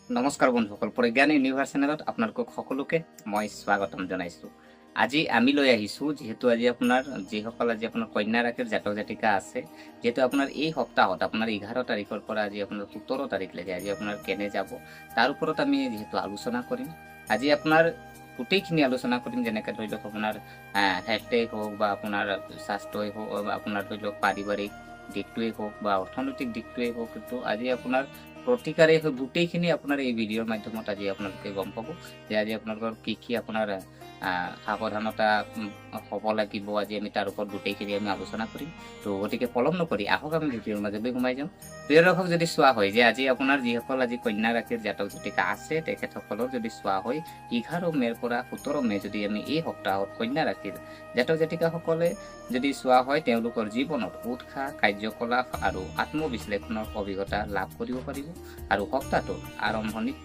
নমস্কাৰ বন্ধুসকল, প্ৰজ্ঞান ইউনিভাৰ্ছ চেনেলত আপোনালোকক সকলোকে মই স্বাগতম জনাইছোঁ। আজি আমি লৈ আহিছোঁ, যিহেতু আজি আপোনাৰ যিসকল আজি আপোনাৰ কন্যা ৰাশিৰ জাতক জাতিকা আছে, যিহেতু আপোনাৰ এই সপ্তাহত আপোনাৰ 11 তাৰিখৰ পৰা আজি আপোনাৰ 17 তাৰিখলৈকে আজি আপোনাৰ কেনে যাব তাৰ ওপৰত আমি যিহেতু আলোচনা কৰিম। আজি আপোনাৰ গোটেইখিনি আলোচনা কৰিম, যেনেকৈ ধৰি লওক আপোনাৰ হেল্থেই হওক বা আপোনাৰ স্বাস্থ্যই হওক, আপোনাৰ ধৰি লওক পাৰিবাৰিক দিশটোৱেই হওক বা অৰ্থনৈতিক দিশটোৱেই হওক, কিন্তু আজি আপোনাৰ প্ৰতিকাৰে গোটেইখিনি আপোনাৰ এই ভিডিঅ'ৰ মাধ্যমত আজি আপোনালোকে গম পাব যে আজি আপোনালোকৰ কি আপোনাৰ সাৱধানতা হ'ব লাগিব। আজি আমি তাৰ ওপৰত গোটেইখিনি আমি আলোচনা কৰিম। তো গতিকে পলম নকৰি আহক আমি ভিডিঅ'ৰ মাজলৈ সোমাই যাম। প্ৰিয় দৰ্শক, যদি চোৱা হয় যে আজি আপোনাৰ যিসকল আজি কন্যা ৰাশিৰ জাতক জাতিকা আছে, তেখেতসকলৰ যদি চোৱা হয় 11 মে'ৰ পৰা 17 মে' যদি আমি এই সপ্তাহত কন্যা ৰাশিৰ জাতক জাতিকাসকলে যদি চোৱা হয়, তেওঁলোকৰ জীৱনত উৎসাহ, কাৰ্যকলাপ আৰু আত্মবিশ্লেষণৰ অভিজ্ঞতা লাভ কৰিব পাৰিব আৰু সপ্তাহটোৰ আৰম্ভণিত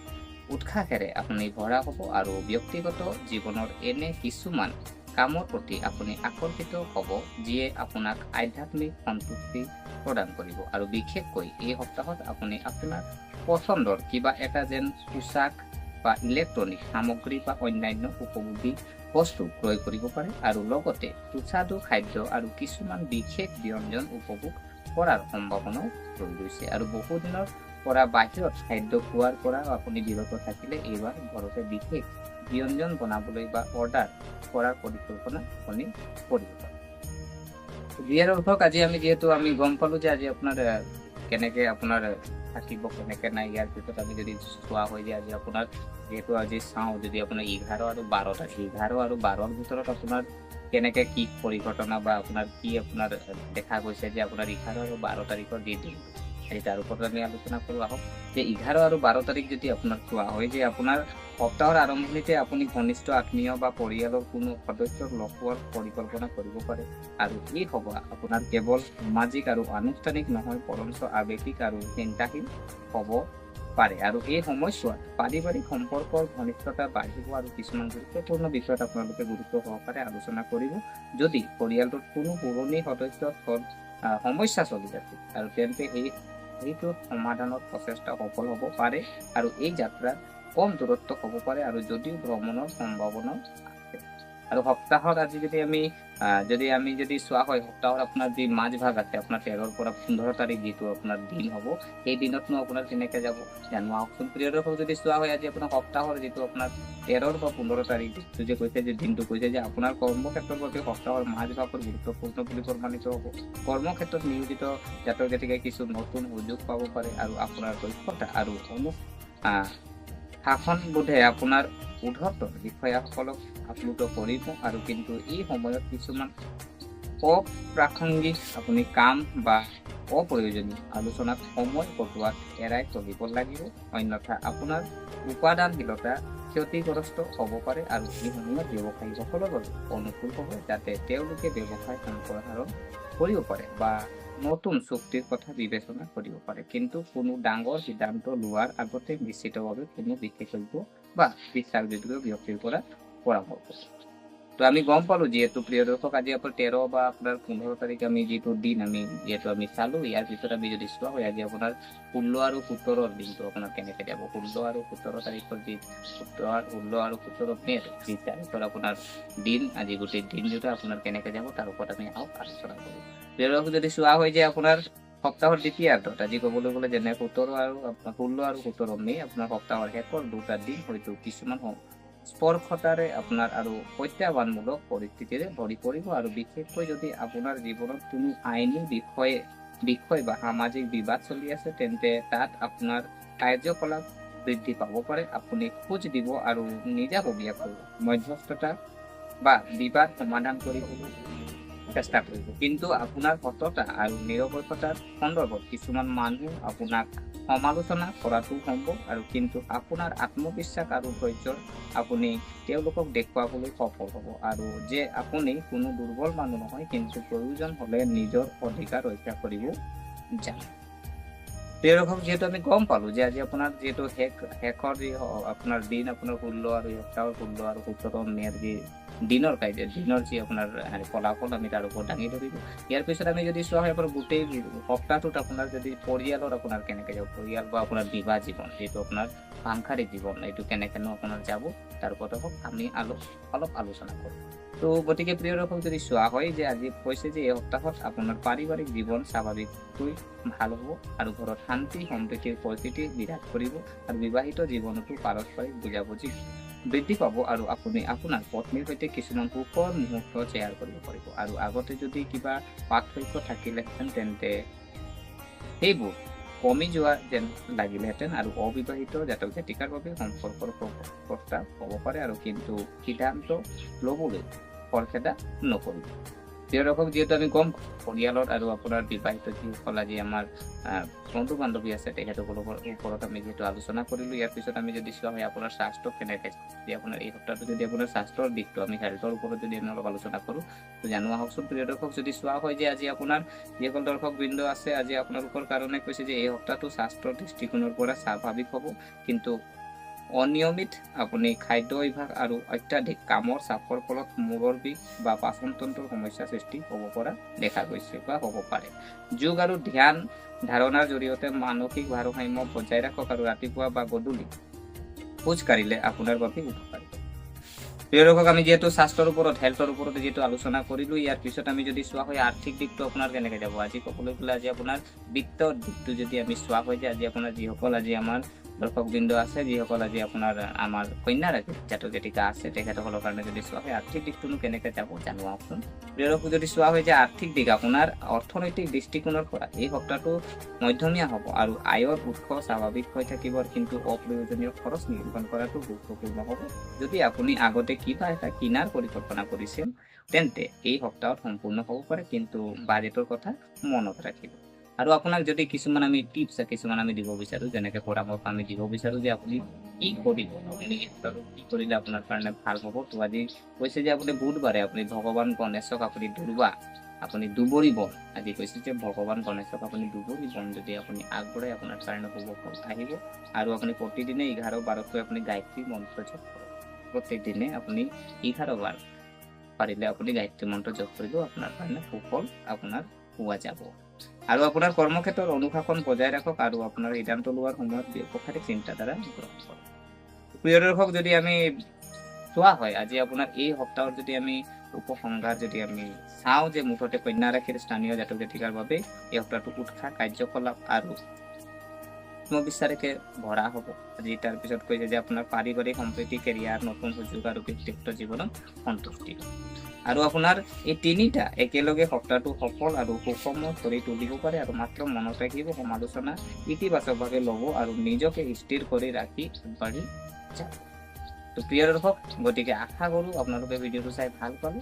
উৎসাহেৰে আপুনি ভৰা হ'ব আৰু ব্যক্তিগত জীৱনৰ এনে কিছুমান কামৰ প্ৰতি আপুনি আকৰ্ষিত হ'ব, যিয়ে আপোনাক আধ্যাত্মিক সন্তুষ্টি প্ৰদান কৰিব। আৰু বিশেষকৈ এই সপ্তাহত আপুনি আপোনাৰ পচন্দৰ কিবা এটা যেন পোচাক বা ইলেক্ট্ৰনিক সামগ্ৰী বা অন্যান্য উপভোগী বস্তু ক্ৰয় কৰিব পাৰে আৰু লগতে সুস্বাদু খাদ্য আৰু কিছুমান বিশেষ ব্যঞ্জন উপভোগ কৰাৰ সম্ভাৱনাও ৰৈ গৈছে। আৰু বহুদিনৰ পৰা বাহিৰত খাদ্য খোৱাৰ পৰা আপুনি বিৰত থাকিলে এইবাৰ ঘৰতে বিশেষ ব্যঞ্জন বনাবলৈ বা অৰ্ডাৰ কৰাৰ পৰিকল্পনা আপুনি কৰিব পাৰে। বিয়াৰ অৰ্থক আজি আমি যিহেতু আমি গম পালো যে আজি আপোনাৰ কেনেকে আপোনাৰ থাকিব, কেনেকে নাই, ইয়াৰ ভিতৰত আমি যদি চোৱা হয় যে আজি আপোনাৰ যিহেতু আজি চাওঁ, যদি আপোনাৰ 11 আৰু 12 তাৰিখ, 11 আৰু 12ৰ ভিতৰত আপোনাৰ কেনেকে কি পৰিঘটনা বা আপোনাৰ কি আপোনাৰ দেখা গৈছে যে আপোনাৰ 11 আৰু 12 তাৰিখৰ যি দিন, তাৰ ওপৰত আমি আলোচনা কৰোঁ। আহক যে 11 আৰু 12 তাৰিখ যদি আপোনাৰ চোৱা হয় যে আপোনাৰ সপ্তাহৰ আৰম্ভণিতে আপুনি ঘনিষ্ঠ আত্মীয় বা পৰিয়ালৰ কোনো সদস্যক লগ পোৱাৰ পৰিকল্পনা কৰিব পাৰে। আৰু এই সভা আপোনাৰ কেৱল সামাজিক আৰু আনুষ্ঠানিক নহয়, বৰঞ্চ আৱেগিক আৰু চিন্তাশীল হ'ব পাৰে। আৰু এই সময়ছোৱাত পাৰিবাৰিক সম্পৰ্কৰ ঘনিষ্ঠতা বাঢ়িব আৰু কিছুমান গুৰুত্বপূৰ্ণ বিষয়ত আপোনালোকে গুৰুত্ব সহকাৰে আলোচনা কৰিব। যদি পৰিয়ালটোত কোনো পুৰণি সদস্যৰ সমস্যা চলি আছে আৰু তেন্তে সেইটো সমাধানত প্ৰচেষ্টা সফল হ'ব পাৰে আৰু এই যাত্ৰা কম দূৰত্ব হ'ব পাৰে, আৰু যদিও ভ্ৰমণৰ সম্ভাৱনা আছে। আৰু সপ্তাহত আজি যদি আমি চোৱা হয়, সপ্তাহত আপোনাৰ যি মাজভাগ আছে আপোনাৰ 13ৰ পৰা 15 তাৰিখ যিটো আপোনাৰ দিন হ'ব, সেই দিনতনো আপোনাৰ কেনেকে যাব জানো আহকচোন। প্ৰিয় দৰ্শক, যদি চোৱা হয় আজি আপোনাৰ সপ্তাহৰ যিটো আপোনাৰ 13 বা 15 তাৰিখ যিটো যে কৈছে যে দিনটো কৈছে যে আপোনাৰ কৰ্মক্ষেত্ৰৰ বাবে সপ্তাহৰ মাজভাগৰ গুৰুত্বপূৰ্ণ বুলি প্ৰমাণিত হ'ব। কৰ্মক্ষেত্ৰত নিয়োজিত জাতক জাতিকাই কিছু নতুন সুযোগ পাব পাৰে আৰু আপোনাৰ দক্ষতা আৰু শাসনবোধে আপোনাৰ ঊৰ্ধ্বতন বিষয়াসকলক আপ্লুত কৰিব। আৰু কিন্তু এই সময়ত কিছুমান অপ্ৰাসংগিক আপুনি কাম বা অপ্ৰয়োজনীয় আলোচনাত সময় কটোৱাত এৰাই চলিব লাগিব, অন্যথা আপোনাৰ উপাদানশীলতা ক্ষতিগ্ৰস্ত হ'ব পাৰে। আৰু এই সময়ত ব্যৱসায়ীসকলৰ বাবে অনুকূল হ'ব, যাতে তেওঁলোকে ব্যৱসায় সম্প্ৰসাৰণ কৰিব পাৰে বা নতুন চুক্তিৰ কথা বিবেচনা কৰিব পাৰে। কিন্তু কোনো ডাঙৰ সিদ্ধান্ত লোৱাৰ আগতে নিশ্চিতভাৱে কোনো বিশেষজ্ঞ বা বিশ্বাসযোগ্য ব্যক্তিৰ পৰা পৰামৰ্শ। তো আমি গম পালো, যিহেতু প্ৰিয় দৰ্শক, আজি আপোনাৰ 13 বা আপোনাৰ 15 তাৰিখ আমি যিটো দিন যিহেতু আমি চালো, ইয়াৰ ভিতৰত আমি যদি চোৱা হয় আজি আপোনাৰ 16 আৰু 17ৰ দিনটো আপোনাৰ কেনেকে যাব। 16 আৰু 17 তাৰিখৰ যি 16 আৰু 17 মে'ৰ যি তাৰিখৰ আপোনাৰ দিন, আজি গোটেই দিন দুটা আপোনাৰ কেনেকে যাব তাৰ ওপৰত আমি আলোচনা কৰোঁ। প্ৰিয় দৰ্শক, যদি চোৱা হয় যে আপোনাৰ সপ্তাহৰ দ্বিতীয়াৰ্ধত আজি ক'বলৈ গ'লে যেনে 16 আৰু 17 মে' আপোনাৰ সপ্তাহৰ শেষৰ দুটা দিন হয়তো কিছুমান স্পৰ্শতাৰে আপোনাৰ আৰু প্ৰত্যাহ্বানমূলক পৰিস্থিতিৰে ভৰি পৰিব। আৰু বিশেষকৈ যদি আপোনাৰ জীৱনত কোনো আইনী বিষয় বা সামাজিক বিবাদ চলি আছে, তেন্তে তাত আপোনাৰ কাৰ্যকলাপ বৃদ্ধি পাব পাৰে। আপুনি খোজ দিব আৰু নিজাববীয়াকৈ মধ্যস্থতা বা বিবাদ সমাধান কৰিবলৈ চেষ্টা কৰিব। কিন্তু আপোনাৰ সততা আৰু নিৰপেক্ষতাৰ সন্দৰ্ভত কিছুমান মানুহ আপোনাক সমালোচনা কৰাটো সম্ভৱ, আৰু কিন্তু আপোনাৰ আত্মবিশ্বাস আৰু ধৈৰ্যৰ আপুনি তেওঁলোকক দেখুৱাবলৈ সফল হ'ব, আৰু যে আপুনি কোনো দুৰ্বল মানুহ নহয়, কিন্তু প্ৰয়োজন হ'লে নিজৰ অধিকাৰ ৰক্ষা কৰিব জানে। এৰকম যেহেতু আমি গম পালো যে আজি আপোনাৰ যেহেতু শেষৰ যি আপোনাৰ দিন আপোনাৰ 16 আৰু সপ্তাহৰ 16 আৰু 17 মেৰ যি দিনৰ কাৰ্য দিনৰ যি আপোনাৰ ফলাফল আমি তাৰ ওপৰত দাঙি ধৰিব। ইয়াৰ পিছত আমি যদি চোৱা হয় আপোনাৰ গোটেই সপ্তাহটোত আপোনাৰ যদি পৰিয়ালৰ আপোনাৰ কেনেকৈ যাব পৰিয়াল বা আপোনাৰ বিবাহ জীৱন যিটো আপোনাৰ সাংসাৰিক জীৱন এইটো কেনেকেনো আপোনাৰ যাব তাৰ ওপৰত আমি অলপ আলোচনা কৰোঁ। তো গতিকে প্ৰিয় দৰ্শক যদি চোৱা হয় যে আজি কৈছে যে এই সপ্তাহত আপোনাৰ পাৰিবাৰিক জীৱন স্বাভাৱিককৈ ভাল হ'ব আৰু ঘৰত শান্তি সম্প্ৰীতিৰ পৰিস্থিতি বিৰাজ কৰিব আৰু বিবাহিত জীৱনতো পাৰস্পৰিক বুজাবুজি বৃদ্ধি পাব আৰু আপুনি আপোনাৰ পত্নীৰ সৈতে কিছুমান সুখৰ মুহূৰ্ত শ্বেয়াৰ কৰিব পাৰিব আৰু আগতে যদি কিবা পাৰ্থক্য থাকিলেহেঁতেন তেন্তে সেইবোৰ কমি যোৱা যেন লাগিলেহেঁতেন আৰু অবিবাহিত জাতক জাতিকাৰ বাবে সম্পৰ্কৰ প্ৰস্তাৱ হ'ব পাৰে আৰু কিন্তু সিদ্ধান্ত ল'বলৈ খৰখেদা নকৰিব। প্ৰিয় দৰ্শক যেহেতু আমি গম পৰিয়ালত আৰু আপোনাৰ বিবাহিত যিসকল আজি আমাৰ বন্ধু বান্ধৱী আছে তেখেতসকলৰ ওপৰত আমি যেহেতু আলোচনা কৰিলোঁ। ইয়াৰ পিছত আমি যদি চোৱা হয় আপোনাৰ স্বাস্থ্য কেনেকৈ যে আপোনাৰ এই সপ্তাহটো যদি আপোনাৰ স্বাস্থ্যৰ দিশটো আমি হেল্থৰ ওপৰত যদি আমি অলপ আলোচনা কৰোঁ তো জানো আহকচোন প্ৰিয় দৰ্শক যদি চোৱা হয় যে আজি আপোনাৰ যিসকল দৰ্শক বৃন্দ আছে আজি আপোনালোকৰ কাৰণে কৈছে যে এই সপ্তাহটো স্বাস্থ্যৰ দৃষ্টিকোণৰ পৰা স্বাভাৱিক হ'ব কিন্তু অনিয়মিত আপুনি খাদ্য অভ্যাস আৰু অত্যাধিক কামৰ চাপৰ ফলত মূৰৰ বিষ বা পাচনতন্ত্ৰৰ সমস্যা সৃষ্টি হ'ব পৰা দেখা গৈছে বা হ'ব পাৰে। যোগ আৰু ধ্যান ধাৰণাৰ জৰিয়তে মানসিক ভাৰসাম্য বজাই ৰাখক আৰু ৰাতিপুৱা বা গধূলি খোজ কাঢ়িলে আপোনাৰ বাবে উপকাৰী। প্ৰিয় দৰ্শক আমি যেহেতু স্বাস্থ্যৰ ওপৰত হেল্থৰ ওপৰত যেহেতু আলোচনা কৰিলোঁ ইয়াৰ পিছত আমি যদি চোৱা হয় আৰ্থিক দিশটো আপোনাৰ কেনেকৈ যাব আজি ক'বলৈ গ'লে আজি আপোনাৰ বিত্তৰ দিশটো যদি আমি চোৱা হয় যে আজি আপোনাৰ যিসকল আজি আমাৰ দৰ্শকবৃন্দ আছে যিসকল আজি আপোনাৰ আমাৰ কন্যা ৰাশিৰ জাতক জাতিকা আছে তেখেতসকলৰ কাৰণে যদি চোৱা হয় আৰ্থিক দিশটোনো কেনেকৈ যাব জানো আহকচোন। প্ৰিয় দৰ্শক যদি চোৱা হয় যে আৰ্থিক দিশ আপোনাৰ অৰ্থনৈতিক দৃষ্টিকোণৰ পৰা এই সপ্তাহটো মধ্যমীয়া হ'ব আৰু আয়ৰ উৎস স্বাভাৱিক হৈ থাকিব কিন্তু অপ্ৰয়োজনীয় খৰচ নিয়ন্ত্ৰণ কৰাটো গুৰুত্বপূৰ্ণ হ'ব। যদি আপুনি আগতে কিবা এটা কিনাৰ পৰিকল্পনা কৰিছিল তেন্তে এই সপ্তাহত সম্পূৰ্ণ হ'ব পাৰে কিন্তু বাজেটৰ কথা মনত ৰাখিব। আৰু আপোনাক যদি কিছুমান আমি টিপছ কিছুমান আমি দিব বিচাৰোঁ যেনেকৈ পৰামৰ্শ আমি দিব বিচাৰোঁ যে আপুনি কি কৰিব আপুনি কি কৰিলে আপোনাৰ কাৰণে ভাল হ'ব। তো আজি কৈছে যে আপুনি বুধবাৰে আপুনি ভগৱান গণেশক আপুনি আপুনি দুবৰি বন আজি কৈছে যে ভগৱান গণেশক আপুনি দুবৰি বন যদি আপুনি আগবঢ়াই আপোনাৰ কাৰণে শুভ ফল আহিব আৰু আপুনি প্ৰতিদিনে 11-12কৈ আপুনি গায়ত্ৰী মন্ত্ৰ জপ কৰক। প্ৰত্যেক দিনে আপুনি 11 বাৰ পাৰিলে আপুনি গায়ত্ৰী মন্ত্ৰ জপ কৰিব আপোনাৰ কাৰণে সুফল আপোনাৰ পোৱা যাব। আৰু আপোনাৰ কৰ্মক্ষেত্ৰৰ অনুশাসন বজাই ৰাখক আৰু আপোনাৰ সিদ্ধান্ত লোৱাৰ সময়ত ব্যৱহাৰিক চিন্তাধাৰা গ্ৰহণ কৰক। প্ৰিয় দৰ্শক যদি আমি চোৱা হয় আজি আপোনাৰ এই সপ্তাহত যদি আমি উপসংহাৰ যদি আমি চাওঁ যে মুঠতে কন্যা ৰাশিৰ স্থানীয় জাতক জাতিকাৰ বাবে এই সপ্তাহটো উৎসাহ কাৰ্যকলাপ আৰু আত্মবিশ্বাসেৰে ভৰা হ'ব। আজি তাৰ পিছত কৈছে যে আপোনাৰ পাৰিবাৰিক সম্প্ৰীতি কেৰিয়াৰ নতুন সুযোগ আৰু ব্যক্তিগত জীৱনত সন্তুষ্টি আৰু আপোনাৰ এই তিনিটা একেলগে সপ্তাহটো সফল আৰু সুষম কৰি তুলিব পাৰে আৰু মাত্ৰ মনত ৰাখিব সমালোচনা ইতিবাচকভাৱে ল'ব আৰু নিজকে স্থিৰ কৰি ৰাখি আগবাঢ়ি যাব। তো প্ৰিয় দৰ্শক গতিকে আশা কৰোঁ আপোনালোকে ভিডিঅ'টো চাই ভাল পালে।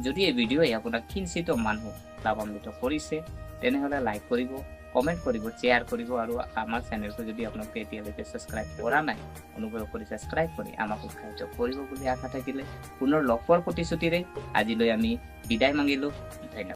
যদি এই ভিডিঅ'ই আপোনাক কিঞ্চিত মানুহ লাভান্বিত কৰিছে তেনেহ'লে লাইক কৰিব কমেণ্ট কৰিব শ্বেয়াৰ কৰিব আৰু আমাৰ চেনেলটো যদি আপোনালোকে এতিয়ালৈকে ছাবস্ক্ৰাইব কৰা নাই অনুগ্ৰহ কৰি ছাবস্ক্ৰাইব কৰি আমাক উৎসাহিত কৰিব বুলি আশা থাকিলে পুনৰ লগ পোৱাৰ প্ৰতিশ্ৰুতিৰে আজিলৈ আমি বিদায় মাগিলোঁ। ধন্যবাদ।